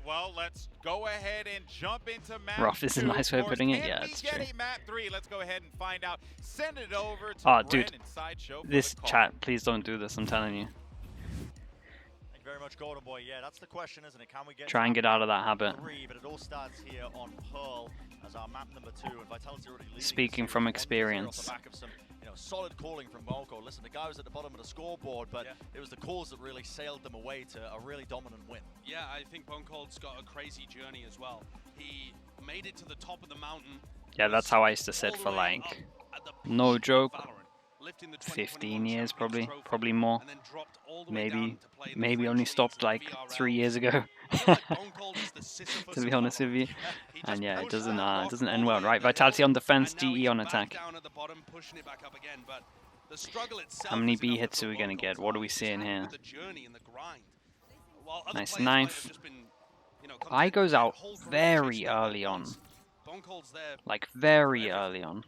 well, let's go ahead and jump into map Rough is a 2, nice way of putting it. Can Yeah, we it's get true. a map 3? Let's go ahead and find out. Send it over to Oh, Bren dude, and Sideshow for this the call. chat, please don't do this. I'm telling you. Thank you very much, Golden Boy. Yeah, that's the question, isn't it? Can we get Try and get out of that habit. 3? But it all starts here on Pearl as our map number 2, and Vitality already leading. Speaking from experience. Off the back of some, solid calling from Bonko. Listen, the guy was at the bottom of the scoreboard, but it was the calls that really sailed them away to a really dominant win. Yeah, I think Bonko's got a crazy journey as well. He made it to the top of the mountain. Yeah, that's how I used to sit for like, no joke, 15 years probably more. Maybe only stopped like 3 years ago. To be honest with you. And yeah, it doesn't end well, right? Vitality on defense, GE on attack. How many B hits are we gonna get? What are we seeing here? Nice knife. I goes out very early on. Like very early on.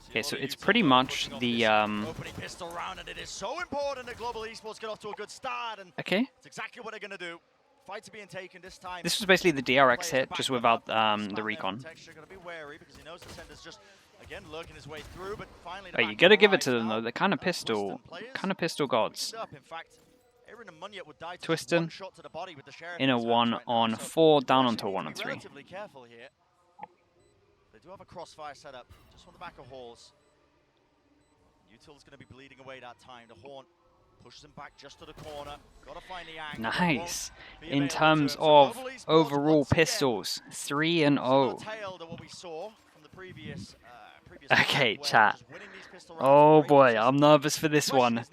Okay, so it's pretty much the opening pistol round, and it is so important that Global Esports get off to a good start, and okay. it's exactly what they're gonna do. Fights are being taken this time. This was basically the DRX hit, just without the recon. Gotta be wary because he knows the sender's just again lurking his way through, but finally. But you gotta give it to them though. They're kind of pistol gods. In fact, Aaron and Munyet would die to Twisting one shot to the body with the Sheriff in a in his hands right 1 on now, so 4, down onto be 1 on 3. relatively careful here. They do have a crossfire set up just on the back of Halls. Util's going to be bleeding away that time. The Horn pushes him back just to the corner. Got to find the angle. Nice. In terms of overall pistols, 3 and 0. Okay, chat. Oh boy, I'm nervous for this one.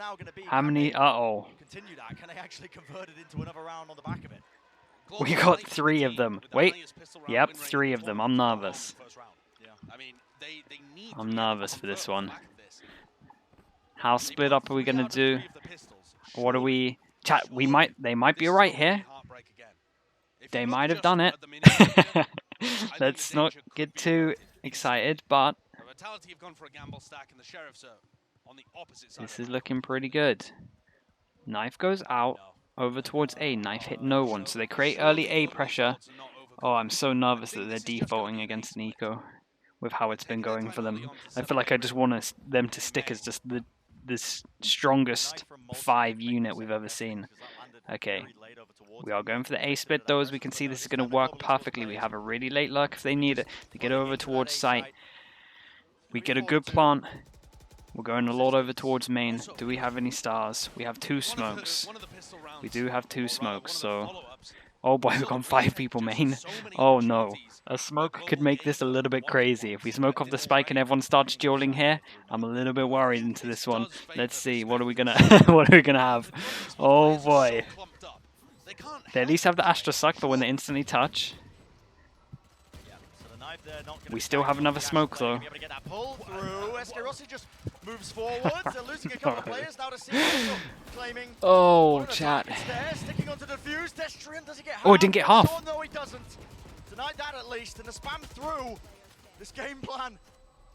How many? Uh-oh. Continue that. Can they actually convert it into another round on the back of it? We got 3 of them. Wait. Yep, 3 of them. I'm nervous. I'm nervous for this one. How split up are we gonna do? What are we? Chat, they might be right here. They might have done it. Let's not get too excited, but this is looking pretty good. Knife goes out over towards A. Knife hit no one, so they create early A pressure. Oh, I'm so nervous that they're defaulting against an eco with how it's been going for them. I feel like I just want them to stick as just the strongest 5 unit we've ever seen. Okay, we are going for the A split though. As we can see, this is going to work perfectly. We have a really late lurk if they need it to get over towards site. We get a good plant. We're going a lot over towards main. Do we have any stars? We have 2 smokes. We do have 2 smokes, so... Oh boy, we've got 5 people main. Oh no. A smoke could make this a little bit crazy. If we smoke off the spike and everyone starts dueling here, I'm a little bit worried into this one. Let's see, what are we gonna have? Oh boy. They at least have the Astra suck for when they instantly touch. We still have another smoke though. Oh, chat. Oh, it didn't get half. No, he doesn't. Tonight that at least, and the spam through this game plan.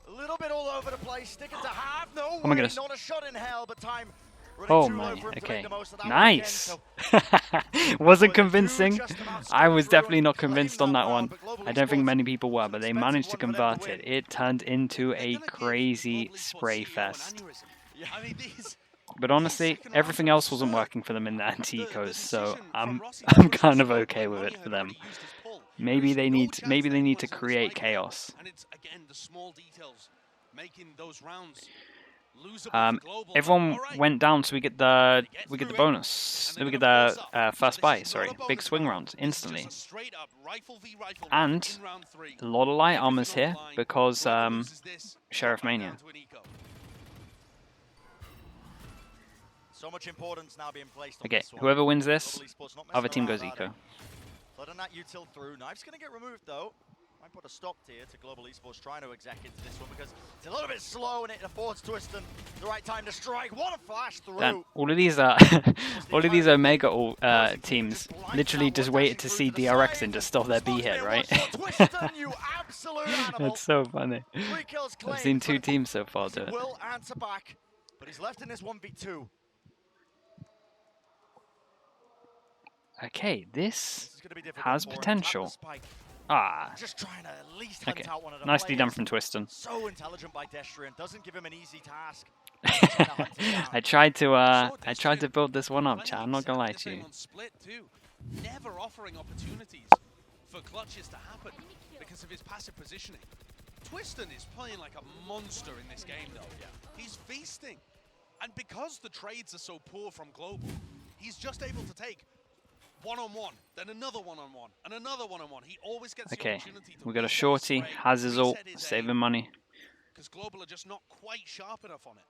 A little bit all over the place, sticking to half. No, oh my goodness. Not a shot in hell, but time. Oh my, okay. Nice. Wasn't convincing. I was definitely not convinced on that one. I don't think many people were, but they managed to convert it. It turned into a crazy spray fest. But honestly, everything else wasn't working for them in the anti-ecos, so I'm kind of okay with it for them. Maybe they need to create chaos. Everyone went down, so we get the bonus. We get the first buy. Sorry, big swing round instantly, and a lot of light armors here because Sheriff Mania. Okay, whoever wins this, other team goes eco. Flooding that util through. Knife's going to get removed though. Might put a stop here to Global Esports trying to exec into this one because it's a little bit slow and it affords Twiston the right time to strike. What a flash through! Dan, all of these Omega teams literally just waited to see DRX and just stop their B hit, right? That's so funny. I've seen 2 teams so far do it. Will answer back, but he's left in this 1v2. Okay, this This is gonna be difficult has for him. Tap the potential. spike. Ah, Just trying to at least hunt okay. out one of the Nicely done players. from Twiston. So intelligent by Destrian. Doesn't give him an easy task. Trying to hunt him down. I tried to build this one up, chat. I'm not gonna lie to you. Split too. Never offering opportunities for clutches to happen because of his passive positioning. Twiston is playing like a monster in this game though. Yeah. He's feasting. And because the trades are so poor from Global, he's just able to take one-on-one, then another one-on-one, and another one-on-one. He always gets the opportunity to we got a reset shorty, his spray, has his ult, reset his saving aim, money. because Global are just not quite sharp enough on it.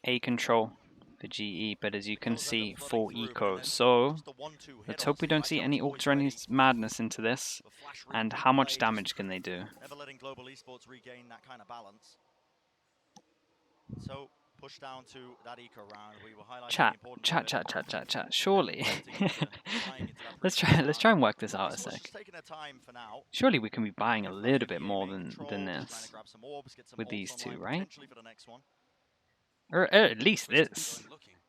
A control for GE, but as you can see, full eco. So let's hope we don't see any ults or any madness into this. And how much damage can they do? Never letting Global Esports regain that kind of balance. So push down to that eco round. We were highlighting Chat. Surely, let's try and work this out a sec. Surely we can be buying a little bit more than this with these two, right? Or at least this.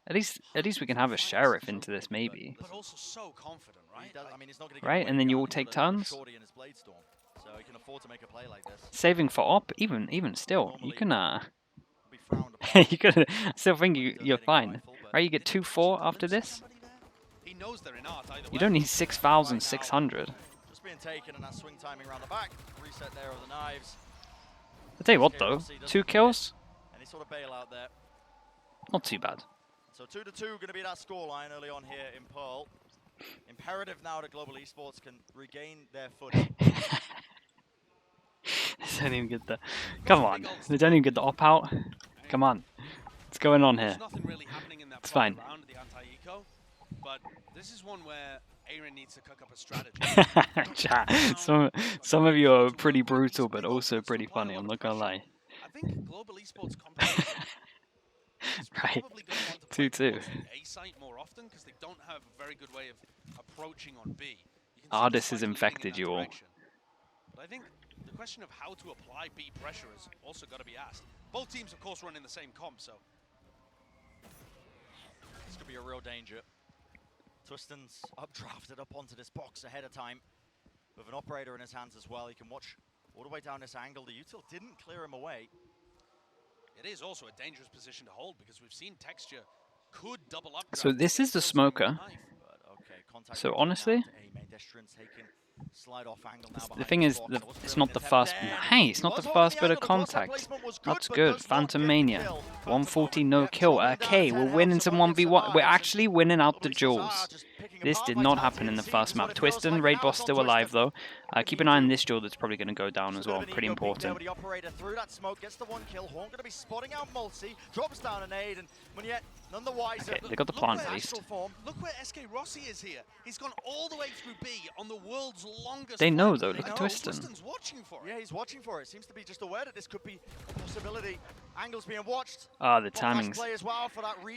At least we can have a sheriff into this, maybe. But also so confident, right? Right, and then you all take turns. Saving for op, even still, you can you can still think you're fine, right? You get 2-4 after this. You don't need 6,600. Just being taken and that swing timing around the back. Reset there of the knives. I'll tell you what though, 2 kills. Any sort of bailout there. Not too bad. So 2-2 going to be that scoreline early on here in Pearl. Imperative now that Global Esports can regain their footing. They don't even get the. Come on, they don't even get the op out. Come on, what's going on here? It's fine. But this is one where Aaron needs to cook up a strategy. Chat. Some of you are pretty brutal, but also pretty funny. I'm not gonna lie. I think Global Esports competition. Right, 2-2. A site more often because they don't have a very good way of approaching on B. This has infected you all. But I think the question of how to apply B pressure has also got to be asked. Both teams, of course, run in the same comp, so this could be a real danger. Twiston's updrafted up onto this box ahead of time with an operator in his hands as well. He can watch all the way down this angle. The util didn't clear him away. It is also a dangerous position to hold because we've seen Texture could double up. So this is the smoker. So honestly, the thing is, it's not the first. Hey, it's not the first bit of contact. That's good. Phantom Mania, 140 no kill. Okay, we're winning some 1v1. We're actually winning out the duels. This did not happen in the first map. Twiston, Raid Boss still alive though. Keep an eye on this duel that's probably going to go down as well. Pretty important. The operator through that smoke gets the 1 kill. Horn going to be spotting out Multi, drops down an aid, and when yet none the wiser. Okay, they got the plant at least. Look where SK Rossi is here. He's gone all the way through B on the world's longest. They know though. Look at Twiston. Twiston's watching for it. Yeah, he's watching for it. Seems to be just aware that this could be a possibility. Angles being watched. The timings.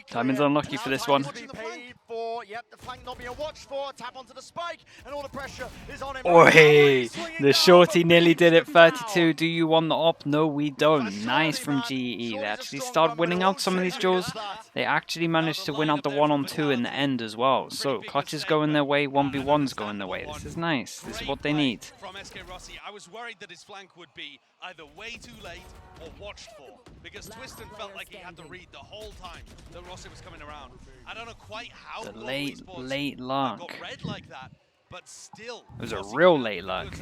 Timing's unlucky for this one. Yep, the flank not being watched for. Tap onto the spike, and all the pressure is on him. Oi! The shorty nearly did it. 32. Do you want the op? No, we don't. Nice from GE. They actually start winning out some of these duels. They actually managed to win out the 1-on-2 in the end as well. So clutch is going their way. 1v1's going their way. This is nice. This is what they need. From SK Rossi, I was worried that his flank would be either way too late or watched for, because Twiston felt like he had to read the whole time that Rossi was coming around. I don't know quite how the late lurk. Got red like that, but still. It was a real late lurk.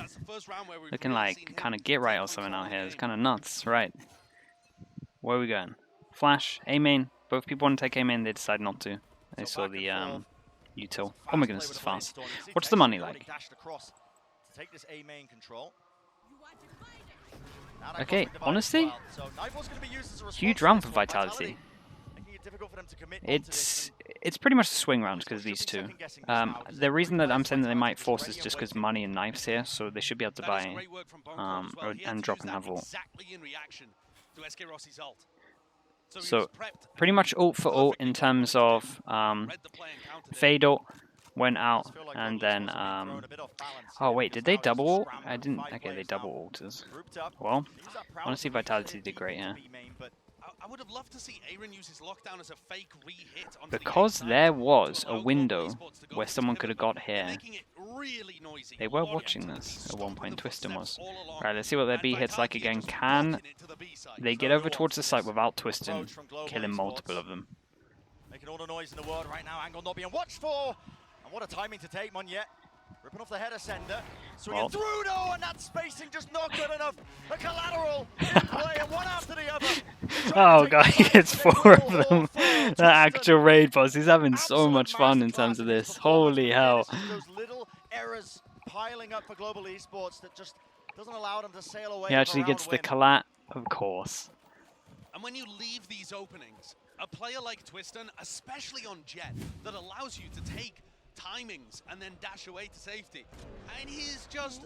Looking like kind of get right or something out here. It's kind of nuts. Right. Where are we going? Flash, A main. Both people want to take A main. They decide not to. They saw the util. Oh my goodness, it's fast. What's the money like? Okay, honestly, huge round for Vitality. It's pretty much a swing round because of these two. The reason that I'm saying that they might force is just because money and knives here, so they should be able to buy and drop and have ult. So pretty much ult for ult in terms of fade ult went out, and then oh wait, did they double ult? I didn't. Okay, they double ulters. Well, honestly, Vitality did great here. I would have loved to see Aaron use his lockdown as a fake re-hit onto Because the there was to a allow window Global Esports to go where for this someone could pivot have got move. here. They're making it really noisy. They A were lot of watching activity, this at one stopping point, the Twiston footsteps was. all along. Right, let's see what their And B hits like Vitality again. just Can blocking it to the B side. they get No over towards the nuance site in this without Twiston approach from Global killing Esports. multiple of them? Making all the noise in the world right now. Angle not being watched for. And what a timing to take, Monye. Ripping off the header sender. Swinging through, no, and that spacing just not good enough. A collateral in play, and one after the other. Oh god, he gets 4 of them. That actual raid boss, he's having so much fun in terms of this. Holy hell. Those little errors piling up for Global Esports that just doesn't allow them to sail away. He actually gets the collat, of course. And when you leave these openings, a player like Twiston, especially on Jet, that allows you to take timings and then dash away to safety. And he's just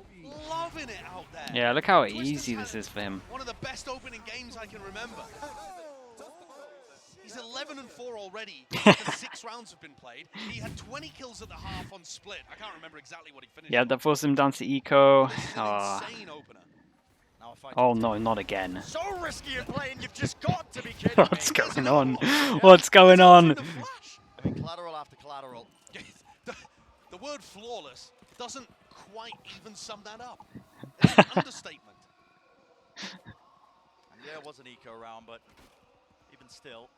loving it out there. Yeah, look how Twiston's easy had this is for him. One of the best opening games I can remember. He's 11-4 already after 6 rounds have been played. He had 20 kills at the half on split. I can't remember exactly what he finished. Yeah, that forced him down to eco. This is an insane opener. Oh no, not again. So risky at playing, you've just got to be kidding What's me. going on? What's going on? I mean, collateral after collateral. The word flawless doesn't quite even sum that up. It's an understatement. And yeah, it was an eco round, but even still,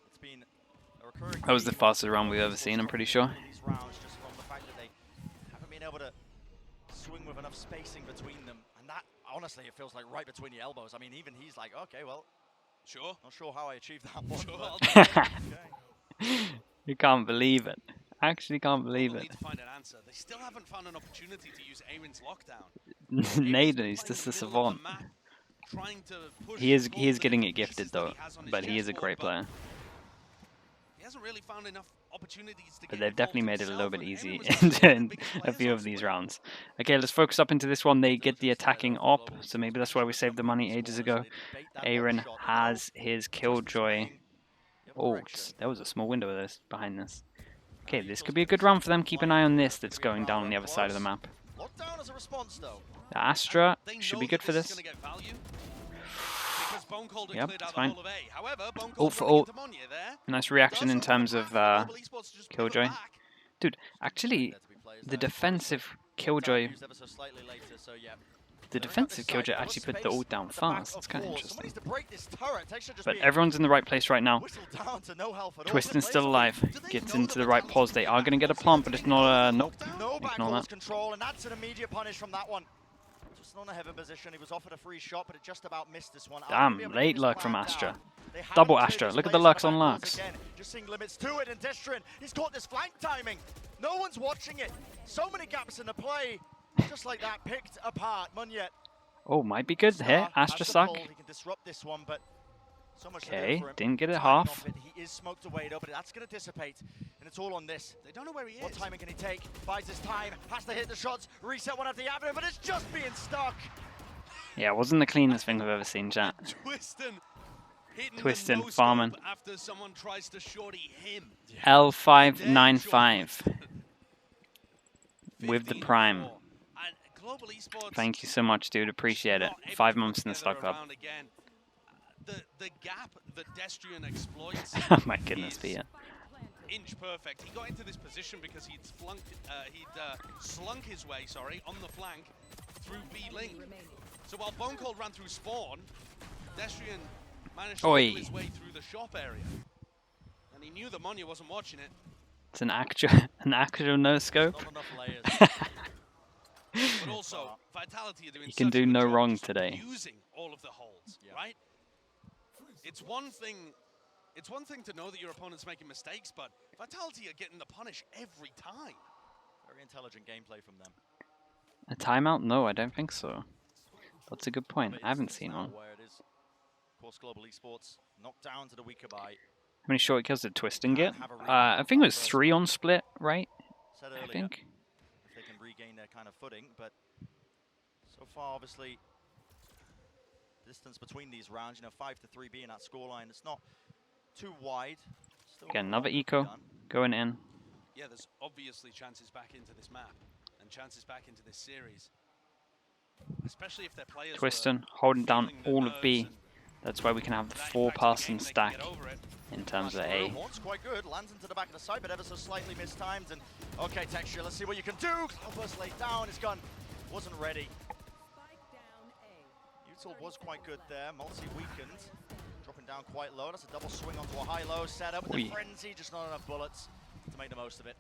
it's been a recurring. That was the fastest round we've ever seen, I'm pretty sure. These rounds, just from the fact that they haven't been able to swing with enough spacing between them, and that honestly, it feels like right between your elbows. I mean, even he's like, okay, well, sure. Not sure how I achieved that one. Sure. Okay. You can't believe it. Actually can't believe it. Need to find an answer. They still haven't found an opportunity to use Aaron's lockdown. Naden is just a savant. He is getting it gifted though, but he is a great player. He hasn't really found enough opportunities to But get they've definitely made it a himself, little bit and easy Aaron was in bigger a players few on of these split. rounds. Okay, let's focus up into this one. They get the attacking op, so maybe that's why we saved the money ages ago. Aaron has his Killjoy ult. There was a small window of this behind this. Okay, this could be a good round for them. Keep an eye on this that's going down on the other side of the map. Lockdown as a response, though. The Astra They should know be good that for this is this. gonna get value, because Bone Cold had Yep, cleared it's out the fine. whole of A. However, Bone Ult Cold's for running ult. into Monye there. Nice reaction in Doesn't terms come of back. Global Esports just pivot Killjoy. back. Dude, actually, the defensive Killjoy, actually put the ult down fast. It's kind of interesting. But everyone's in the right place right now. Twiston's still alive. Gets into the right pause. They are going to get a plant, but it's not a... Nope. No back Ignore horse that. control, and that's an immediate punish from that one. Just on a heaven position, he was offered a free shot, but it just about missed this one. Damn, late luck from Astra. Double Astra. Look at the Lux on Lux. Just seeing limits to it, and Destrin, he's caught this flank timing. No one's watching it. So many gaps in the play. Just like that, picked apart. Munyet. Oh, might be good here. Astra suck. He can disrupt this one, but so much to do Okay, for him. didn't get it Timing half. off it. He is smoked away though, but that's going to dissipate, and it's all on this. They don't know where he What is. timing can he take? Buys his time, has to hit the shots, reset one after the other, but it's just being stuck. Yeah, it wasn't the cleanest thing I've ever seen, chat. Twiston, farming. After someone tries to shorty him. L595 with the Prime. And Global Esports Thank you so much, dude. Appreciate it. not able 5 to months in the put Star together a Club. round again. The gap that Destrian exploits. Oh my goodness, is be it. inch perfect. He got into this position because he'd slunk his way, on the flank through B link. So while Bone Cold ran through spawn, Destrian managed to Oi. make his way through the shop area. And he knew that Monye wasn't watching it. It's an actual no scope. Not enough layers. But also, Vitality are doing You can such do a good no job wrong just today. using all of the holds, right? It's one thing to know that your opponent's making mistakes, but Vitality are getting the punish every time. Very intelligent gameplay from them. A timeout? No, I don't think so. That's a good point. I haven't seen one. Where it is. Of course, Global Esports knocked down to the weaker by. How many short kills did Twiston get? I think it was 3 on split, right? Said I earlier, think. if they can regain their kind of footing, but so far, obviously, distance between these rounds, 5 to 3 being that scoreline, it's not too wide. Still Again, a another lot to be eco done. going in. Yeah, there's obviously chances back into this map and chances back into this series. Especially if their players Twiston holding down feeling the all of B. nerves That's why we can have the 4-person stack in terms of A. Horn's quite good, lands into the back of the side, but ever so slightly mistimed. And okay, Texture, let's see what you can do. Cloudburst laid down, it's gone. Wasn't ready. Util was quite good there, multi weakened. Dropping down quite low, that's a double swing onto a high-low setup. The frenzy, just not enough bullets to make the most of it.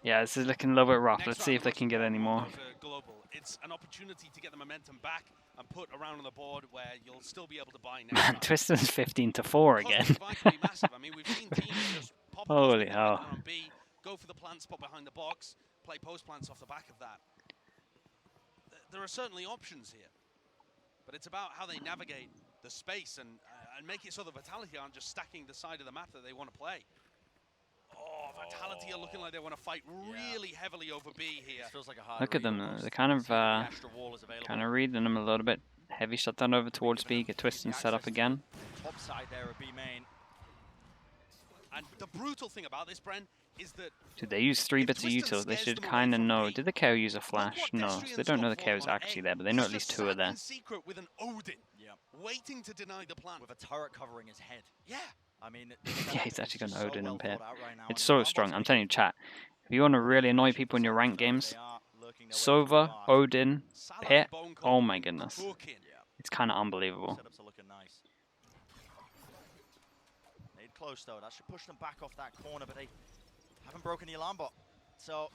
Yeah, this is looking a little bit rough. Let's see if they can get any more. Global. It's an opportunity to get the momentum back and put around on the board where you'll still be able to buy next. Twiston's 15-4 again. I mean, we've seen teams just pop holy hell. on B, go for the plant spot behind the box, play post plants off the back of that. There are certainly options here, but it's about how they navigate the space and make it so the Vitality aren't just stacking the side of the map that they want to play. Oh, Vitality are looking like they want to fight really heavily over B here. Feels like a hard Look at them. They're kind of reading them a little bit. Heavy shutdown over towards B. Get Twiston set up again. Top side there of B main. And the brutal thing about this, Bren, is that Dude, they use 3 bits of util. They should kind of know. Did the KO use a flash? No. So they don't know the KO is actually there, but they know at least 2 are there. Secret with an Odin, waiting to deny the plan. With a turret covering his head. Yeah. I mean, yeah, he's actually got an Odin and Pit. It's so strong. I'm telling you, chat. If you want to really annoy people in your ranked games, Sova, Odin, Pit. Oh my goodness, it's kind of unbelievable. Setups are looking nice. Made close though. That should push them back off that corner, but they haven't broken the alarm bot. So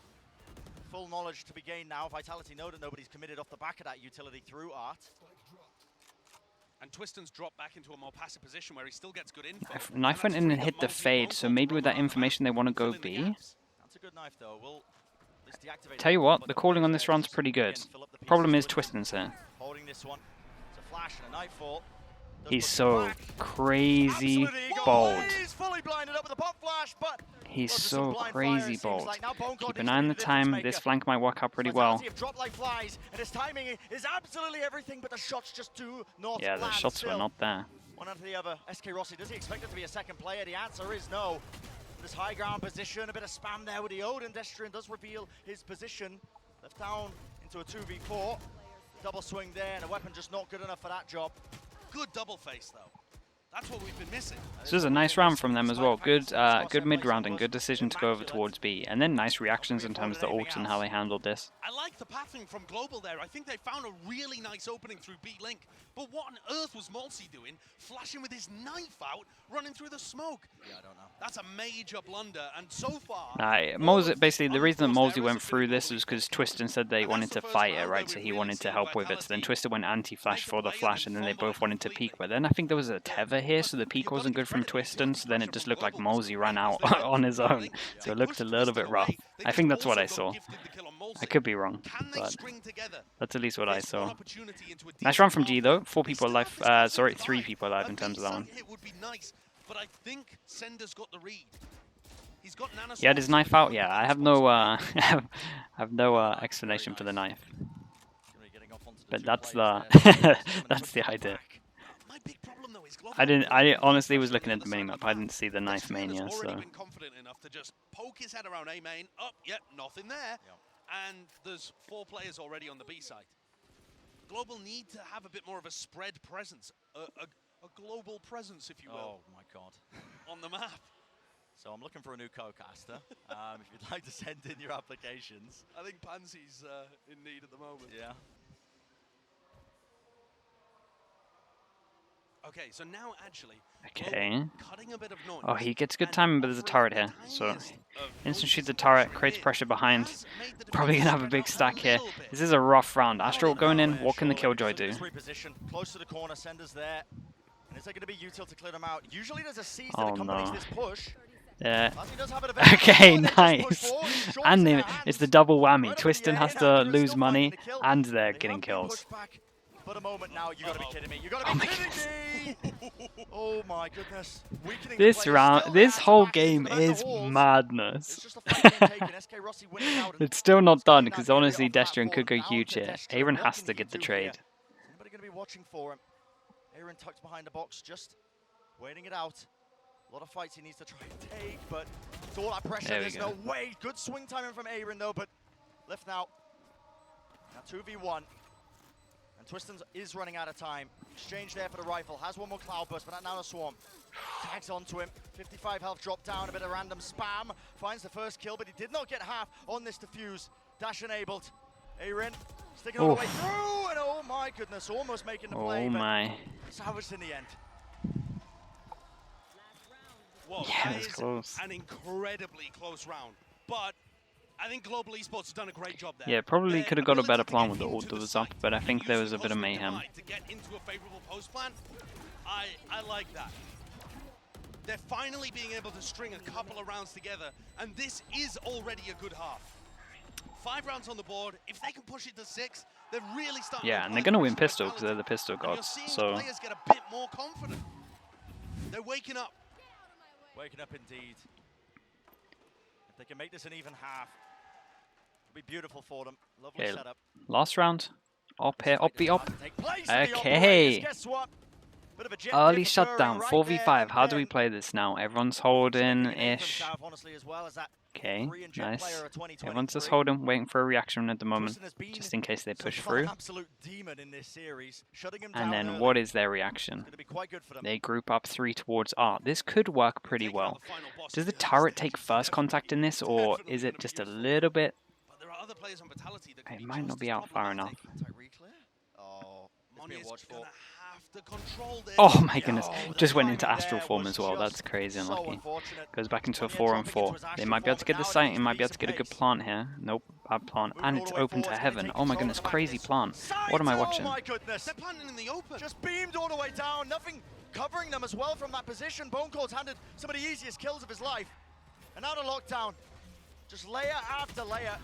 full knowledge to be gained now. Vitality know that nobody's committed off the back of that utility through Art. And Twiston's dropped back into a more passive position where he still gets good info. Knife went in and hit the fade, so maybe with that information they want to go B. That's a good knife though. We'll tell you what, the calling on this round's pretty good. Problem is Twiston's here. Holding this one. It's a flash and a nightfall. He's so crazy bold. He's fully blinded up with a pop flash, but he's so crazy bold. Keep an eye on the time. This flank might work out pretty well. Drop like flies, and his timing is absolutely everything, but the shots just do not yeah, the shots were not there. One after the other. SK Rossi, does he expect it to be a second player? The answer is no. This high ground position, a bit of spam there with the Odin. Destrian does reveal his position. Left down into a 2v4. Double swing there, and a weapon just not good enough for that job. Good double face though. That's what we've been missing. This was a nice round from them as well. Good mid round and good decision to go over towards B. And then nice reactions in terms of the ult and how they handled this. I like the pathing from Global there. I think they found a really nice opening through B Link. But what on earth was Malsey doing? Flashing with his knife out, running through the smoke. Yeah, I don't know. That's a major blunder. And so far... basically, the reason that Malsey went through this was because Twiston said they wanted to fight it, right? So he wanted to help with it. So then Twiston went anti-flash for the flash, and then they both wanted to peek. But then I think there was a tether here, so the peek wasn't good from Twiston. So then it just looked like Malsey ran out on his own. So it looked a little bit rough. I think that's what I saw. I could be wrong, but that's at least what I saw. Nice run from G though. 4 people alive. Sorry, 3 people alive in terms of that one. But I think Sender's got the read. He's got He had his knife out. Yeah, I have no explanation for the knife. But that's the that's the idea. I honestly was looking at the minimap. I didn't see the knife mania, so. Been confident enough to just poke his head around A main. Oh, yep, nothing there. And there's 4 players already on the B side. Global need to have a bit more of a spread presence, a global presence, if you will. Oh my god. On the map. So I'm looking for a new co-caster. If you'd like to send in your applications. I think Pansy's in need at the moment. Yeah. Okay, so now actually, okay. Cutting a bit of noise. Oh, he gets good timing, but there's a turret here. So, instant shoot the turret, creates pressure behind. Probably gonna have a big stack here. This is a rough round. Astral going in. What can the Killjoy do? Close to the corner, Sender's there. And is there gonna be util to clear them out? Usually there's a siege that accompanies this push. Yeah. Okay, nice. And it's the double whammy. Twiston has to lose money, and they're getting kills. But a moment now, you gotta be kidding me. You gotta be kidding me! Oh my goodness. This round, this whole game is madness. It's still not done because honestly, Destrian could go huge here. Aaron has to get the trade. Anybody gonna be watching for him? Aaron tucked behind the box, just waiting it out. A lot of fights he needs to try and take, but with all that pressure, there's no way. Good swing timing from Aaron though, but left now. Now 2v1. And Twiston is running out of time. Exchange there for the rifle. Has one more cloudburst, but that Nano Swarm tags onto him. 55 health drop down, a bit of random spam. Finds the first kill, but he did not get half on this defuse. Dash enabled. Aaron sticking all the way through, and oh my goodness, almost making the play. Oh my. Salvaged in the end. Whoa, Yeah, that it's is close. an incredibly close round. But I think Global Esports has done a great job there. Yeah, probably Their could have got a better ability to plan get with the into ult that was site up, but I think and there use was the a bit of cosmic mayhem. divide to get into a favorable post plan. I like that. They're finally being able to string a couple of rounds together, and this is already a good half. 5 rounds on the board. If they can push it to 6, they're really starting. Yeah, to and they're apply going to win pressure pistol because they're the pistol and you're gods. seeing So players get a bit more confident. They're waking up. Waking up indeed. If they can make this an even half, it'll be beautiful for them. Lovely okay, setup. last round. Up here, up the up. Take place in the operators. Okay. Guess what? Bit of a jet Early dip shutdown, occurring right 4v5. there How do we and play this now? Everyone's then. holding-ish. Honestly, as well as that Okay, Korean jet nice. player of 2023. Everyone's just holding, waiting for a reaction at the moment, Twiston has been just in case they push so far an through. absolute demon in this series, shutting him And down then early. what is their reaction? It's going to be quite good for them. They group up 3 towards R. This could work pretty well. Does the turret take first contact in this, or is it just a little bit? But there are other players on Vitality that It might not be out far enough. Attack reclear? Oh, it's being watched for. Oh my goodness, just went into astral form as well. That's crazy So unlucky. unfortunate. Goes back into a 4-on-4. They might be able to get the site, they might be able to get a good plant here. Nope, bad plant. And it's open to heaven. Oh my goodness, crazy plant. What am I watching? Oh my goodness. They're planting in the open. Just beamed all the way down. Nothing covering them as well from that position. Bone Cold's handed some of the easiest kills of his life. And now the lockdown. Just layer after layer.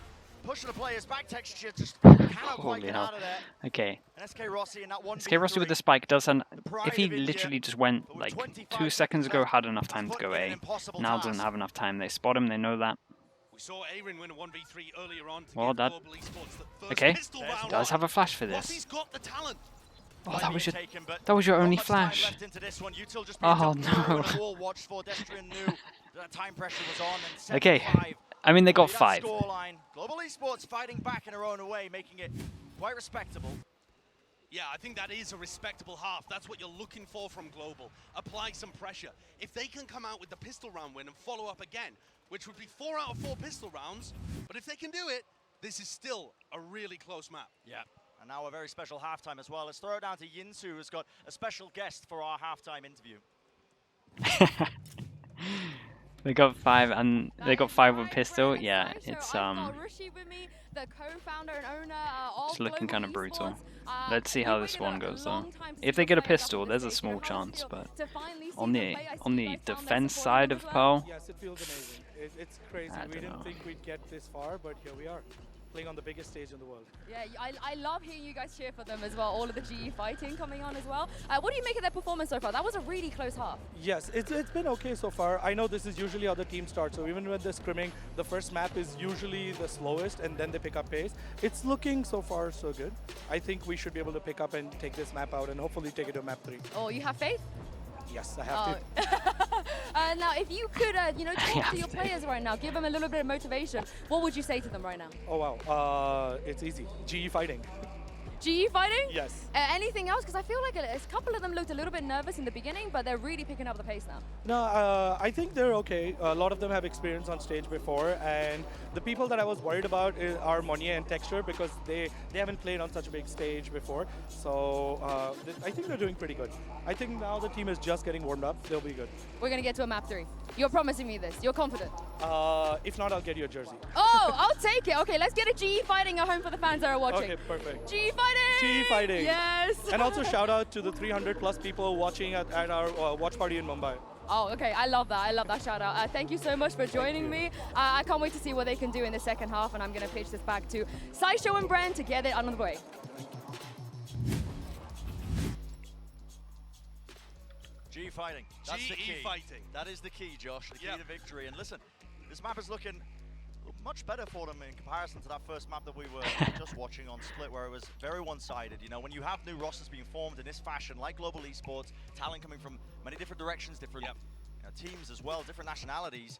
Pushing the players back texture. Just cannot quite Holy get hell. out of there. Okay, And SK Rossi in that one. SK Rossi with the spike does an... pride If he of India, literally just went but with like 25 2 seconds ago, left, had enough time to put go in an A. impossible Now task. doesn't have enough time. They spot him, they know that. We saw Aaron win a 1v3 earlier on to Well, give that- Global Esports the first Okay, pistol round does on. have a flash for Rossi's this. got the talent. Oh, that was your... Taken, but That was your not only much time flash. left into this one. Util just Oh, being dumped through no. and a wall watched for. Destrian knew that time pressure was on. And Okay, 75. I mean, they got That 5. scoreline. Global Esports fighting back in their own way, making it quite respectable. Yeah, I think that is a respectable half. That's what you're looking for from Global. Apply some pressure. If they can come out with the pistol round win and follow up again, which would be 4 out of 4 pistol rounds, but if they can do it, this is still a really close map. Yeah. And now a very special halftime as well. Let's throw it down to Yinsu, who's got a special guest for our halftime interview. They got 5, and they got 5 with pistol. Yeah, it's it's looking kind of brutal. Let's see how this one goes though. If they get a pistol, there's a small chance, but on the defense side of Pearl, Yes, it feels amazing. It's crazy. I We don't didn't know. think we'd get this far, but here we are, playing on the biggest stage in the world. Yeah, I love hearing you guys cheer for them as well, all of the GE fighting coming on as well. What do you make of their performance so far? That was a really close half. Yes, it's been okay so far. I know this is usually how the team starts, so even when they're scrimming, the first map is usually the slowest and then they pick up pace. It's looking so far so good. I think we should be able to pick up and take this map out and hopefully take it to map 3. Oh, you have faith? Yes, I have to. Now, if you could, talk to your players right now, give them a little bit of motivation, what would you say to them right now? Oh wow, it's easy. GE fighting. GE fighting? Yes. Anything else? Because I feel like a couple of them looked a little bit nervous in the beginning, but they're really picking up the pace now. No, I think they're okay. A lot of them have experience on stage before, and the people that I was worried about are Monnier and Texture because they haven't played on such a big stage before. So I think they're doing pretty good. I think now the team is just getting warmed up. They'll be good. We're going to get to a map 3. You're promising me this. You're confident. If not, I'll get you a jersey. Oh, I'll take it. Okay, let's get a GE fighting at home for the fans that are watching. Okay, perfect. GE fighting! GE fighting. Yes! And also shout out to the 300 plus people watching at our watch party in Mumbai. Oh, okay. I love that. I love that shout out. Thank you so much for joining me. I can't wait to see what they can do in the second half, and I'm going to pitch this back to Sideshow and Bren to get it on the way. G fighting. That's the key. fighting. That is the key, Josh. The key Yep. to victory. And listen, this map is looking much better for them in comparison to that first map that we were just watching on Split, where it was very one-sided. You know, when you have new rosters being formed in this fashion, like Global Esports, talent coming from many different directions, different teams as well, different nationalities.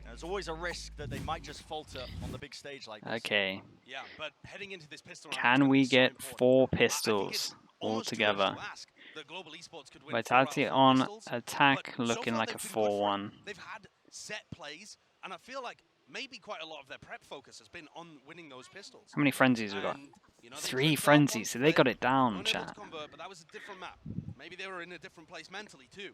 There's always a risk that they might just falter on the big stage like this. Okay. Yeah, but heading into this pistol round, Can we get so 4 I think pistols it's all almost too together? much to ask that Global Esports could win 4 Vitality out of 4 on pistols, attack but so looking far like a they've been good for it. 4-1. They've had set plays, and I feel like maybe quite a lot of their prep focus has been on winning those pistols. How many frenzies we got? And, you know, they 3 tripped up frenzies, once, so they got it down, weren't able to chat. convert, but that was a different map. Maybe they were in a different place mentally too.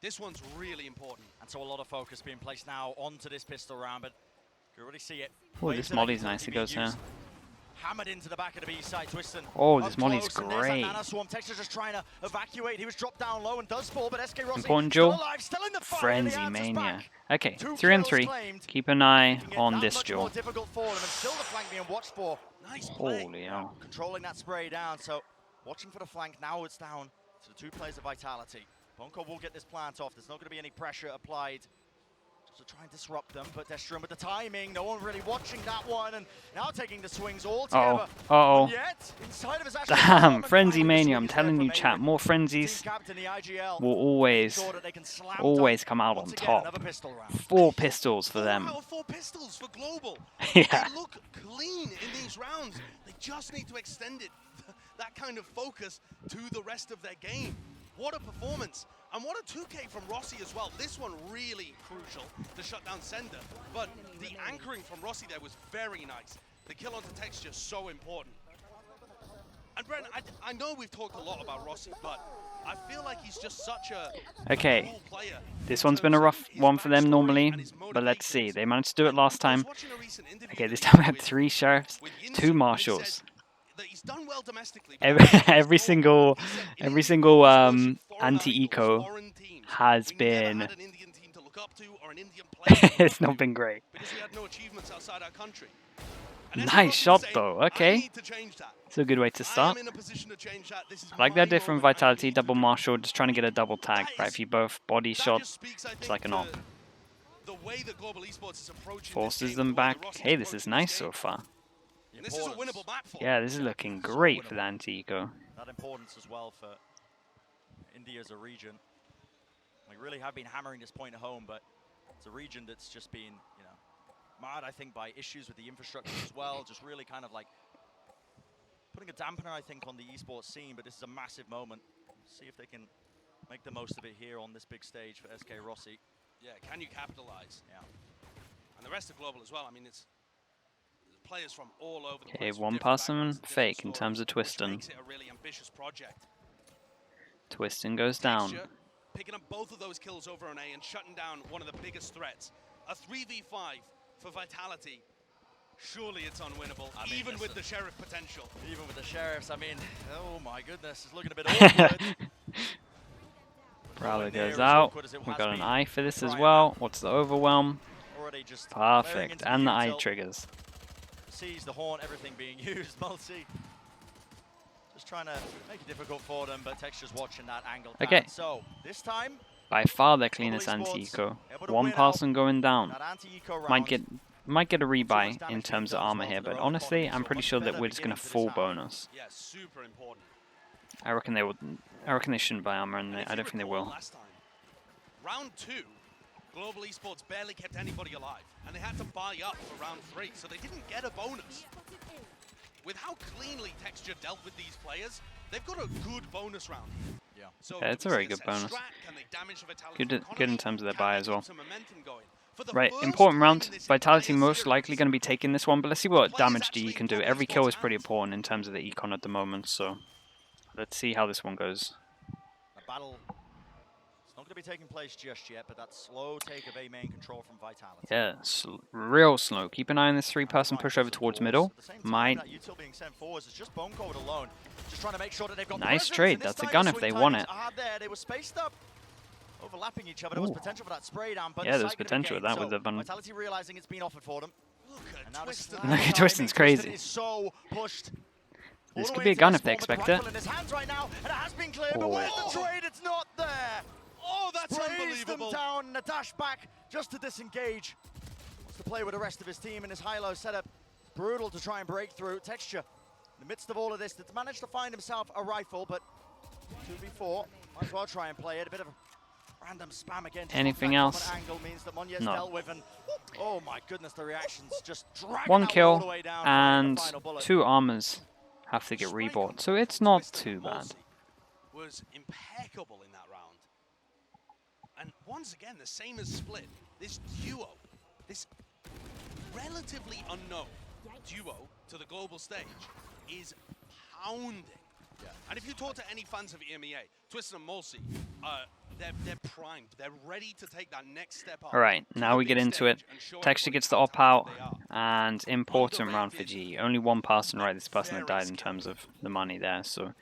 This one's really important. And so a lot of focus being placed now onto this pistol round, but you already see it. Oh, this molly's nice. It goes here. Hammered into the back of the B side, Twiston. Oh, this Up molly's close, and there's that great. Nana Swarm. Texture just trying to evacuate. He was dropped down low and does fall, but SK Rossi Important still duel. alive, still in the fight, and the Frenzy answer's Mania. back. Okay, 2 3 on kills 3. claimed. Keep an eye Making it on that this much duel. more difficult for them, and still the flank being watched for. Nice play. Holy hell. Controlling that spray down, so watching for the flank. Now it's down to the 2 players of Vitality. Bonko will get this plant off. There's not going to be any pressure applied to try and disrupt them, but Destrum with the timing, no one really watching that one, and now taking the swings all together. Uh-oh. Yet, inside of his Damn, Frenzy Mania, I'm telling you, chat, more frenzies will always come out on top. 4 pistols for them. 4 out of 4 pistols for Global. Yeah. They look clean in these rounds. They just need to extend it, that kind of focus, to the rest of their game. What a performance. And what a 2K from Rossi as well. This one really crucial to shut down Sender. But the anchoring from Rossi there was very nice. The kill onto Texture, so important. And Brent, I know we've talked a lot about Rossi, but I feel like he's just such a cool player. This one's been a rough one for them normally, but let's see. They managed to do it last time. Okay, this time we had 3 sheriffs, 2 marshals. He's done well domestically. Every single anti-eco has been it's not been great. Nice shot though. Okay, it's a good way to start. I like the idea from Vitality, double marshal, just trying to get a double tag. Right, if you both body shot, it's like an op. Forces them back. Hey, this is nice so far. This is a winnable map for Yeah, this is looking great for the anti-eco. That importance as well for India as a region. We really have been hammering this point home, but it's a region that's just been, you know, marred, I think, by issues with the infrastructure as well. Just really kind of like putting a dampener, I think, on the esports scene. But this is a massive moment. See if they can make the most of it here on this big stage for SK Rossi. Yeah, can you capitalize? Yeah. And the rest of Global as well. I mean, it's players from all over the Okay, place. one person fake in terms of Twiston. Makes it a really ambitious project. Twiston goes down. Texture, picking up both of those kills over on A and shutting down one of the biggest threats. A 3v5 for Vitality. Surely it's unwinnable, I mean, even with the Sheriff potential. Even with the Sheriffs, I mean, oh my goodness, it's looking a bit awkward. Prowler goes out. We've got an eye for this as well. What's the overwhelm? Perfect, and the eye triggers. Sees the horn, everything being used. Multi just trying to make it difficult for them, but Texture's watching that angle. Okay. So this time, by far their cleanest anti-eco. One person going down. Might get a rebuy in terms of armor here, but honestly, I'm pretty sure that we're just gonna full bonus. Yeah, super important. I reckon they would. I reckon they shouldn't buy armor, and I don't think they will. Round 2, Global Esports barely kept anybody alive, and they had to buy up for round 3, so they didn't get a bonus. With how cleanly Texture dealt with these players, they've got a good bonus round. Yeah, so yeah, it's a very good bonus. Good in terms of their buy as well. Right, important round. Vitality most likely going to be taking this one, but let's see what damage DE can do. Every kill is pretty important in terms of the econ at the moment, so let's see how this one goes. The battle is not going to be taking place just yet, but that slow take of A main control from Vitality. Yeah, real slow. Keep an eye on this 3-person push over towards middle. Might. Nice trade. That's a gun if they want it. They were spaced up, overlapping each other. There was potential for that spray down, but yeah, there's potential with that with the Vitality realizing it's been offered for them. Look at Twiston. Look at Twiston's crazy. So pushed. This could be a gun if they expect it. Oh. It's not there. Oh, that's unbelievable. Them down and a dash back just to disengage. Wants to play with the rest of his team in his high-low setup. It's brutal to try and break through. Texture, in the midst of all of this, that's managed to find himself a rifle, but 2v4, might as well try and play it. A bit of Random spam again. Anything else? Angle means that Monye's No. dealt with, and oh my goodness, the reactions just dragging One that one all the kill way down, and the final bullet. 2 armors have to get rebought, so it's not too bad. Was impeccable in that round. And once again, the same as Split. This duo, this relatively unknown duo to the global stage is pounding. Yeah. And if you talk to any fans of EMEA, Twisted and Mulsey, they're primed. They're ready to take that next step up. Alright, now we get into it. Texture gets the op out, and important round for G. Only one person, right? This person that died in terms of the money there, so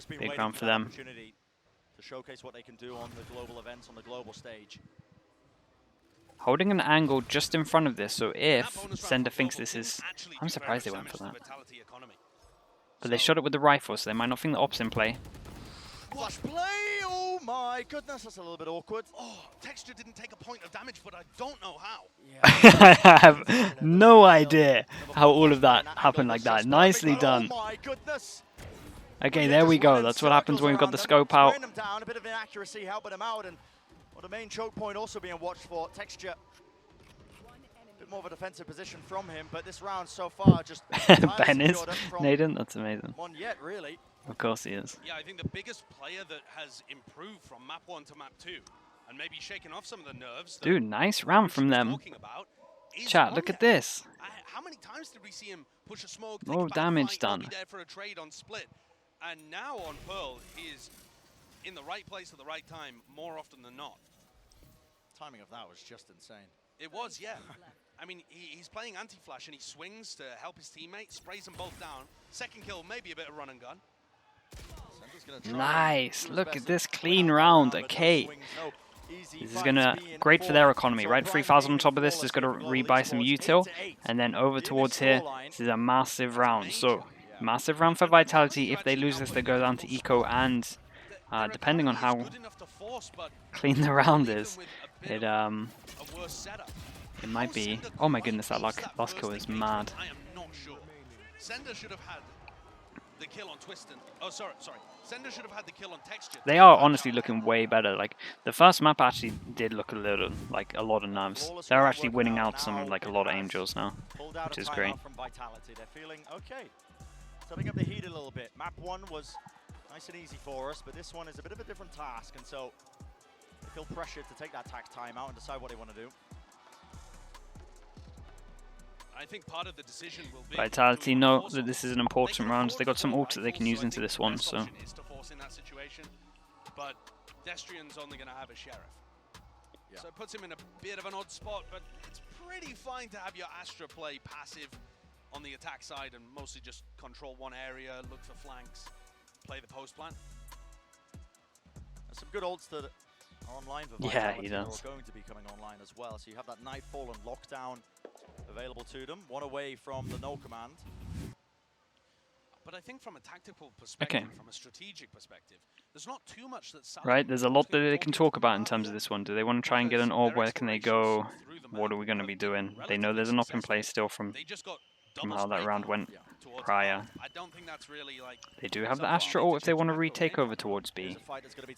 big round for them. To showcase what they can do on the global events, on the global stage. Holding an angle just in front of this, so if Sender thinks this is... I'm surprised they went for that. But they shot it with the rifle, so they might not think the op's in play. Flash play! Oh my goodness, that's a little bit awkward. Oh, Texture didn't take a point of damage, but I don't know how. I have no idea how all of that happened like that. Nicely done. Oh my goodness. Okay, there we go. That's what happens when we've got the scope out. Him down, a bit of inaccuracy helping him out, and the main choke point also being watched for. Texture. A bit more of a defensive position from him, but this round so far just... Ben is Nathan, that's amazing. Monyet, really. Of course he is. Yeah, I think the biggest player that has improved from map 1 to map 2, and maybe shaken off some of the nerves... Dude, nice round from them. Chat, look at this. How many times did we see him push a smoke? More damage done. Be there for a trade on Split. And now on Pearl, he is in the right place at the right time more often than not. Timing of that was just insane. It was, yeah. I mean, he's playing anti-flash and he swings to help his teammate, sprays them both down. Second kill, maybe a bit of run and gun. Nice. Look at this clean round. Okay. This is gonna great for their economy, right? 3,000 on top of this is gonna rebuy some util, and then over towards here. This is a massive round. So massive round for Vitality. If they lose this, they go down to eco, and depending on how clean the round is, it might be. Oh my goodness, that last kill is mad. I am not sure. Sender should have had the kill on Twiston. Oh, sorry. Sender should have had the kill on Texture. They are honestly looking way better. Like the first map actually did look a little like a lot of nerves. They're actually winning out some like a lot of angels now, which is great. From Vitality, they're feeling okay. Setting up the heat a little bit. Map 1 was nice and easy for us, but this one is a bit of a different task, and so they feel pressured to take that tax time out and decide what they want to do. I think part of the decision will be Vitality know that this is an important round. They got some ults that they can use into this one, so. Is to force in that situation, but Destrian's only going to have a sheriff, so it puts him in a bit of an odd spot. But it's pretty fine to have your Astra play passive on the attack side and mostly just control one area, look for flanks, play the post plan. There's some good ults that are online for Yeah, Vitality. he does. Are going to be coming online as well. So you have that Nightfall and Lockdown available to them. One away from the no command. But I think from a tactical perspective, from a strategic perspective, there's not too much that's right. There's a lot that they can talk about in terms of this one. Do they want to try and get an orb? Where can they go? What are we going to be doing? They know there's an op in play still from how that round went prior. I don't think that's really like they do have the Astra ult if they want to retake over towards B.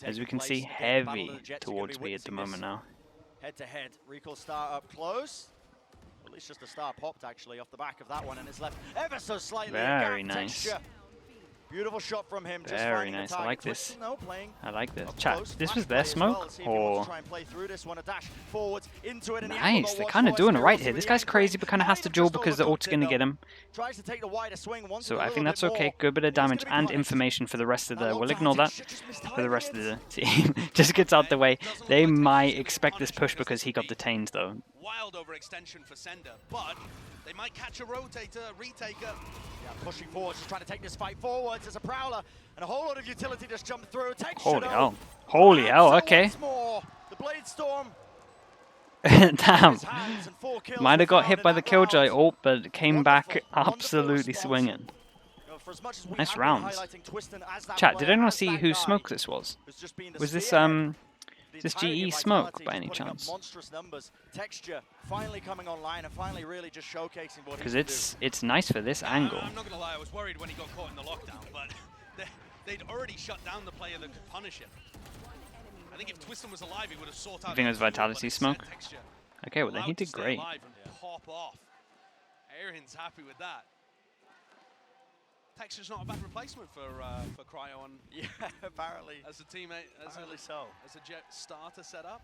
As we can see, heavy towards B at the moment now. Head to head, Recall start up close. At least just a star popped actually off the back of that one, and it's left ever so slightly. Very nice. Texture. Beautiful shot from him. Very nice. I like this. I like this. Chat, this was their smoke, or nice. They're kind of doing it right here. This guy's crazy, but kind of has to duel because the ult's going to get him. So I think that's okay. Good bit of damage and information for the rest of the. We'll ignore that for the rest of the team. Just gets out the way. They might expect this push because he got detained though. Wild overextension for Sender, but they might catch a rotator, retaker. Yeah, pushing forward, just trying to take this fight forwards. There's a Prowler, and a whole lot of utility just jumped through. Holy hell. Holy hell, okay. The Blade Storm. Damn. Might have got hit by the Killjoy ult, but came back absolutely swinging. Nice rounds. Chat, did anyone see whose smoke this was? Was this Is this GE smoke by any chance? Monstrous numbers. Texture finally coming online and finally really just showcasing what because it's nice for this angle. I'm not gonna lie, I was worried when he got caught in the lockdown, but they'd already shut down the player that could punish him. think if Twiston was alive, he would have sought out. You think it was Vitality smoke? Texture. Okay, well then he Allowed to did stay great. alive and pop off. Aaron's happy with that. Texture's not a bad replacement for Cryo on. Yeah, apparently. As a teammate, as a Jet starter setup.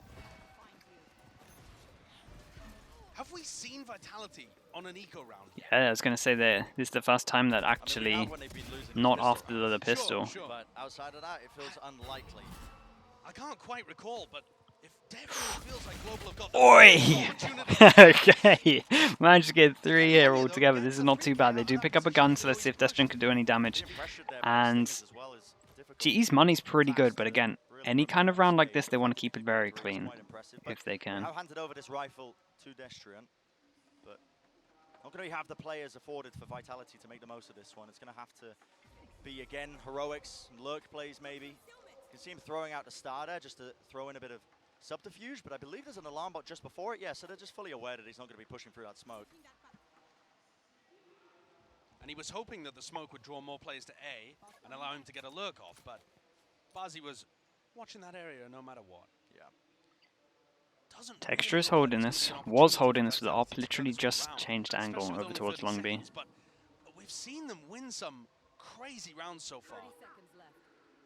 Have we seen Vitality on an eco round? Yeah, I was going to say that this is the first time that actually not after the pistol. Sure. But outside of that, it feels unlikely. I can't quite recall, but it definitely feels like Global have got Oi! the opportunity. Okay, managed to get 3 here all together. This is not too bad. They do pick up a gun, so let's see if Destron can do any damage. And GE's money's pretty good, but again, any kind of round like this, they want to keep it very clean, if they can. I've handed over this rifle to Destrian, but not going to have the players afforded for Vitality to make the most of this one. It's going to have to be, again, heroics and lurk plays, maybe. You can see him throwing out the starter just to throw in a bit of subterfuge, but I believe there's an alarm bot just before it. Yeah, so they're just fully aware that he's not going to be pushing through that smoke. And he was hoping that the smoke would draw more players to A and allow him to get a lurk off, but Bazi was watching that area no matter what. Yeah. Texture is holding this, was holding this with the op, literally just changed angle over towards long B. But we've seen them win some crazy rounds so far.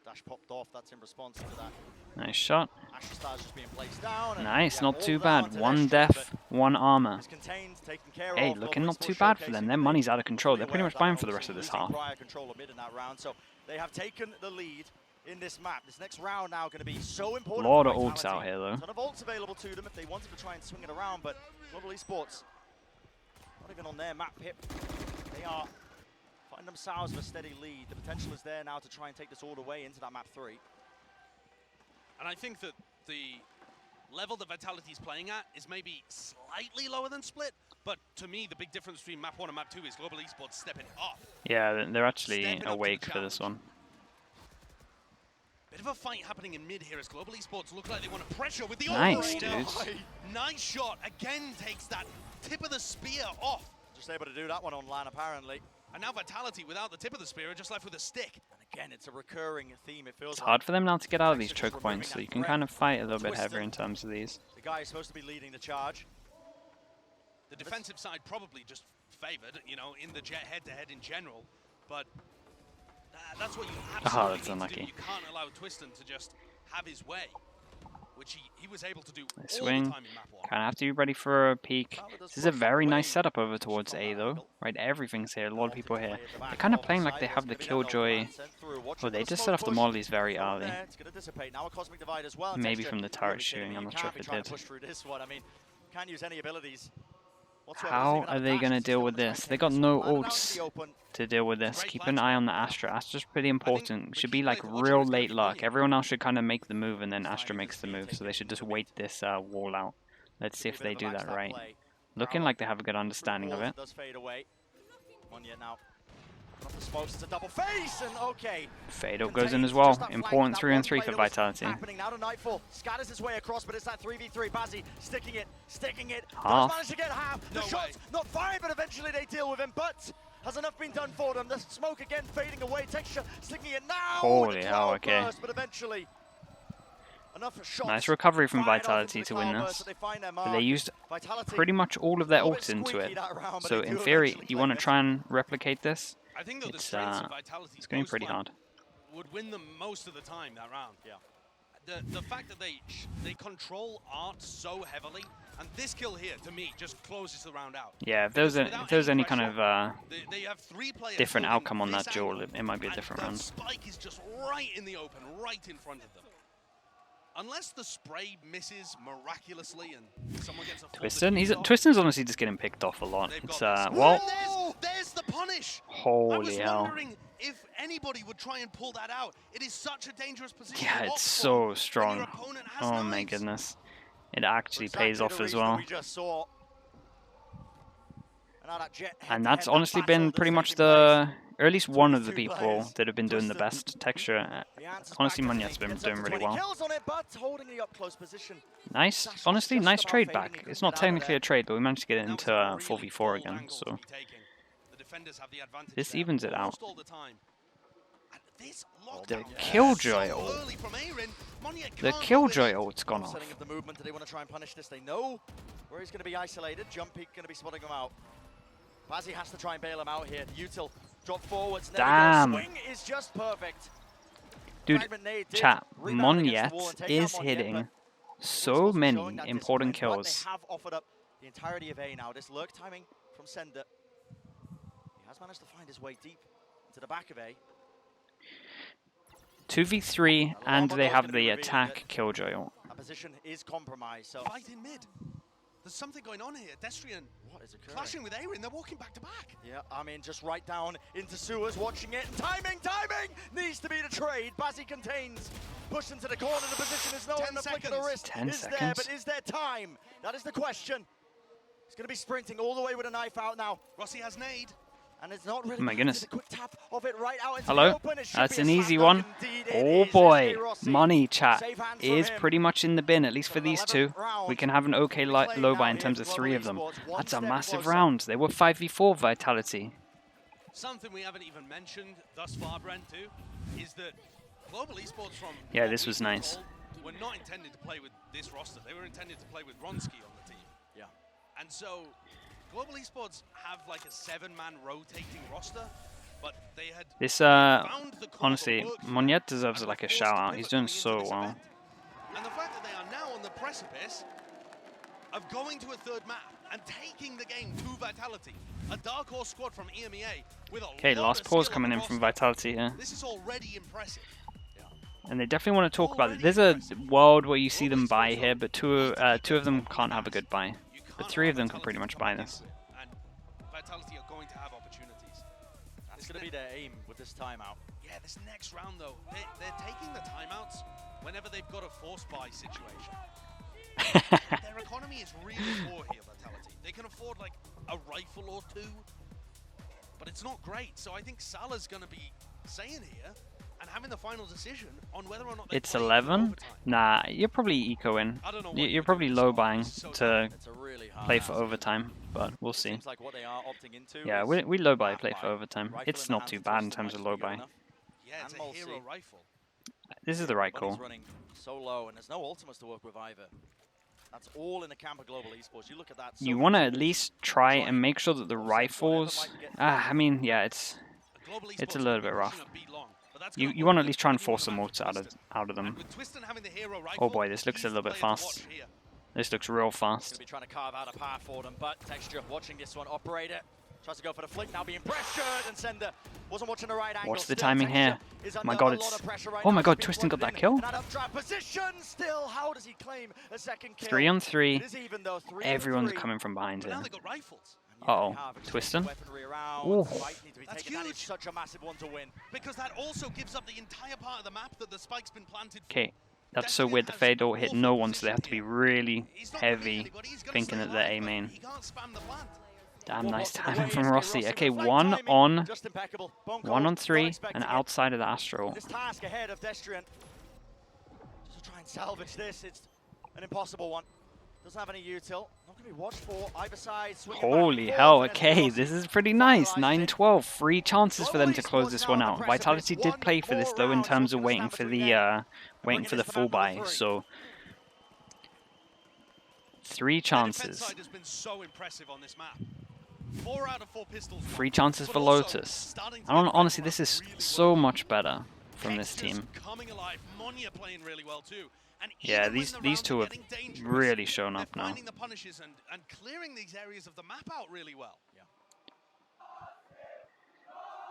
Dash popped off, that's in response to that. Nice shot. Asher Star's just being placed down. Nice, not all too that bad. onto 1 Destrian, death, but 1 armor. it's contained, taken care Hey, of. looking not too Esports bad for them. showcasing Their money's out of control. They're pretty aware much of fine that, for the rest of this losing half. prior control mid in that round, so they have taken the lead in this map. This next round now going to be so important. Lot for of ults Vitality. out here, though. A ton of ults available to them if they wanted to try and swing it around, but Global Esports, not even on their map pip. They are finding themselves with a steady lead. The potential is there now to try and take this all the way into that map 3. And I think that the level that Vitality is playing at is maybe slightly lower than Split, but to me, the big difference between map 1 and map 2 is Global Esports stepping up. Yeah, they're actually Stepping up to the awake for this one. Bit of a fight happening in mid here as Global Esports look like they want to pressure with the Nice, operator. dudes. Nice shot, again takes that tip of the spear off. Just able to do that one on LAN apparently. And now Vitality, without the tip of the spear, are just left with a stick. And again, it's a recurring theme. It feels It's like hard for them now to get out of these Texture just choke points, so removing you that can threat. kind of fight a little bit Twisted. heavier in terms of these. The guy is supposed to be leading the charge. The defensive side probably just favored, you know, in the Jet head-to-head in general, but that's what you absolutely that's need unlucky. to do. You can't allow Twiston to just have his way, which he was able to do all Swing. the time in map 1. Kind of have to be ready for a peek. This is a very nice setup over towards A, though. Right, everything's here. A lot of people here. They're kind of playing like they have the Killjoy. Oh, they just set off the mollies very early. Maybe from the turret shooting. I'm not sure if it did. Can't use any abilities. How are they going to deal with this? They got no ults to deal with this. Keep an eye on the Astra. Astra's pretty important. Should be like real late luck. Everyone else should kind of make the move, and then Astra makes the move. So they should just wait this wall out. Let's see if they do that right. Looking like they have a good understanding of it. It's a double face, and okay. Fade up goes in as well. Important 3 and 3 for Vitality. Now to Nightfall, scatters his way across, but it's that 3v3. Bazzi sticking it. Half. Does manage to get half. The shot's not fired, but eventually they deal with him. But has enough been done for them? The smoke again fading away. Texture sticking it now. Holy hell, okay. Burst, but eventually enough shots. Nice recovery from fired off Vitality into to the win cloudburst, this. so they find their But mark. they used Vitality, pretty much all of their a little bit ults into squeaky it. that round, but So they in do theory, eventually you want to claim it. try and replicate this. I think though the It's strengths of Vitality it's going pretty hard. would win them most of the time that round. Yeah. The fact that they control art so heavily, and this kill here to me just closes the round out. Yeah, if there's any kind of They have 3 players different holding outcome on this that duel, angle, it might be a and different the round. spike is just right in the open, right in front of them. Unless the spray misses miraculously and someone gets a full Twiston's honestly just getting picked off a lot. They've It's got this. well, There's the punish. I holy was hell. wondering if anybody would try and pull that out. It is such a dangerous position. Yeah, to it's opt so for when strong. your opponent has Oh my knives. goodness. It actually Exactly pays the off as reason well. we just saw. And now that Jet And head-to-head, that's that honestly battle been that's pretty much taking place. or at least one of the 22 people players. that have been doing the Twiston. best texture. The answer's Honestly, back, Munyat's been gets up doing to really 20 well. kills on it, but holding the up close position. Nice, Sash honestly, just nice about trade fading, back. he It's couldn't not get out of technically there. a trade, but we managed to get And that into was a really 4v4 bold again, angle to so be taken. The defenders have the advantage this there evens it out. almost all the time. And This The lockdown Killjoy so ult. early from Aaron. Monya The can't Killjoy do it. ult's gone off. Setting of the movement, do they want to try and punish this? They know where he's going to be isolated. Jump peak going to be spotting him out. Bazzi has to try and bail him out here. Util drop forwards. Damn. Swing is just perfect. Dude, Fragment nade did chat, rebound against the wall Monyet and take is out Monyet, hitting but so wasn't many showing that important discipline, but kills. They have offered up the entirety of A now. This lurk timing from Sender. He has managed to find his way deep into the back of A. 2v3, and they have the attack Killjoy ult. That position is compromised, so Fight in mid. There's something going on here. Destrian what is occurring? clashing with Aaron. They're walking back to back. Yeah, I mean, just right down into sewers, watching it. Timing needs to be the trade. Bazzi contains, pushed into the corner. The position is known. 10 The flick of the seconds. wrist 10 is there, seconds. but is there time? That is the question. He's going to be sprinting all the way with a knife out now, Rossi has nade. and it's not really. Oh my goodness. A quick tap of it right out into Hello? the open. It should That's be a an easy slam one. dunk indeed. It Oh is. boy, SK Rossi. money chat Save hands from is him. pretty much in the bin, at least for these two. 11th round. We can have an okay low buy in terms of 3 of them. That's a massive round. They were 5v4 Vitality. Something we haven't even mentioned thus far, Brent, too, is that Global Esports from Yeah, what this we've was been nice. told, were not intended to play with this roster. They were intended to play with Ronski on the team. Yeah. And so Global Esports have like a 7-man rotating roster, but they had This, found the core honestly, that worked for Monyet them deserves and like a were forced shout to out. pivot He's doing going into so this well. event. And the fact that they are now on the precipice of going to a third map and taking the game to Vitality, a dark horse squad from EMEA with a Okay, lot last of pause skill coming on in the from roster. Vitality here. This is already impressive. And they definitely want to talk about it. There's a world where you see them buy here, but two of them can't have a good buy. You But can't 3 of allow them can pretty much buy Vitality to this. come in, and Vitality are going to have opportunities. That's going to be their aim with this timeout. Yeah, this next round though, they're taking the timeouts whenever they've got a force buy situation. Their economy is really poor here, Vitality. They can afford like a rifle or 2, but it's not great. So I think Salah's going to be saying here and having the final decision on whether or not they It's play through 11? overtime. Nah, you're probably ecoing. I don't know what You're they're probably doing, low so buying this is so to It's a really hard play for ask. overtime, but we'll see. Seems like what they are opting into. Yeah, is we low buy map play for buy. overtime. Rifle It's in the not hands too of bad in Tristan terms of might low be good buy. enough. Yeah, it's And a we'll hero see. rifle. This is the right But he's call. running so low, and there's no ultimates to work with either. That's all in the camp of Global Esports. You look at that. so You many want to at tools. least try and make sure that the rifles... I mean, yeah, it's Global It's a Esports little will be bit rough. pushing a B long, but that's you gonna you work want to at least try and really force well some for ults out of And them. with Twiston having the hero Oh rifle, boy, this looks a he's little the bit player to fast. watch here. This looks real Going fast. to be trying to carve out a path for them, but Texture watching this one. Operator tries to go for the flick, now being pressured, and Sender wasn't watching the right angle. What's the Still, timing here? Texture is Oh my under god, a it's... lot of pressure right Oh now. my He's god, been Twiston got flooded that in kill? and out of trap position. Still, how does he claim a second kill? 3 on 3. It is even though 3 on Everyone's 3. coming from behind But now here. they've got rifles. And yet Uh-oh. they have exchanged Twiston? weaponry around. Ooh. Fight need to be That's taken. That is huge. such a massive one to win. Because that also gives up the entire part of the map that the spike's been planted for. Okay, that's so weird. The fade ult hit no one, so they have to be really He's not gonna hit heavy anybody, he's gonna thinking stay that they're alive, A but main. He can't spam the plant. Damn, One nice block to the timing way, from SK Rossi. Rossi Okay, with flank 1 timing, on just impeccable. Bone 1 on cold, 3 not expecting and it. outside of the Astro. This task ahead of Destrian, just to try and salvage this, it's an impossible one. Doesn't have any util. Not going to be watched for either side. Swinging back and Holy forth, hell, and okay, Rossi this is pretty nice. finalised it. 9-12, 3 chances for them to close Global this Esports one now on out. the Vitality precipice. did play for One this though in more terms of round, waiting what's for gonna the stand waiting for the this full map number buy. 3. So 3 Their defense chances. side has been so impressive on this map. 4 out of 4 pistols. 3 chances but for also Lotus. starting to I don't get honestly, rifle this is really so well. much better from this Texture's team. coming alive. Monya playing really well too. And Yeah, even when these the these rounds two are have getting dangerous, really shown they're up now. finding the punishes and clearing these areas of the map out really well.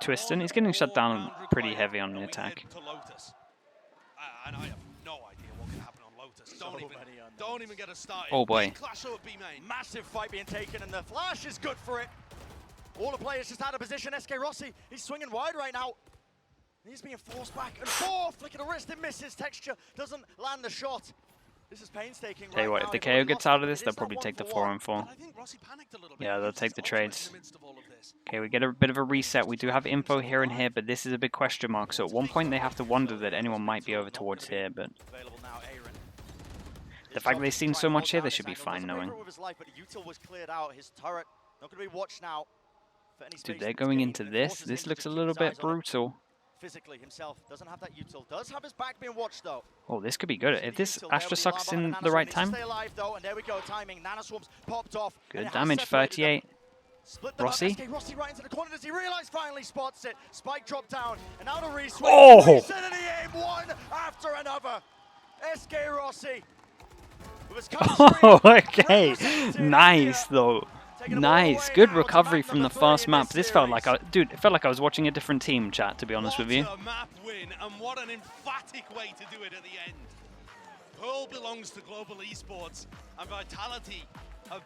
Twiston, he's getting shut down Round pretty required, heavy on and the we attack. head to Lotus. And I have no idea what can happen on Lotus. Don't even get us started. Oh boy. Big clash over B main. Massive fight being taken, and the flash is good for it. All the players just out of position. SK Rossi, he's swinging wide right now. He's being forced back and forth. Flick of the wrist, it misses. Texture doesn't land the shot. This is painstaking. Tell you right what, now. if the They've already KO gets lost out it, of this, it they'll is that probably 1 take the for 4 1. on 4. But I think Rossi panicked a little bit. Yeah, they'll Used take his the ultimate trades. in the midst of all of this. Okay, we get a bit of a reset. We do have info here and here, but this is a big question mark. So at one point they have to wonder that anyone might be over towards here, but Available now, Aaron. the fact that they've seen so much here, they should be fine knowing. With his life, but Util was cleared out. His turret not going to be watched now. For any Dude, space they're in this going game, into and it this. forces him This to looks just a keep little his eyes bit on it. brutal. physically himself. Doesn't have that util. Does have his back being watched though. Oh, this could be good. If this Util, Astra there sucks we are, in behind the right Nanoswarm. time. Stay alive though, and there we go. Timing. Nanoswarm's popped off. and Good it has damage, separated them. 38. Split them up. Rossi. SK Rossi right into the corner. Does he realize finally spots it? Spike drop down, and now the reswing. Oh! Reset and he aim one after another. SK Rossi. With his Oh, okay. Nice though. Nice. Good recovery from the first map. This felt like dude, it felt like I was watching a different team, chat, to be honest with you. What a map win, and what an emphatic way to do it at the end. Pearl belongs to Global Esports, and Vitality have been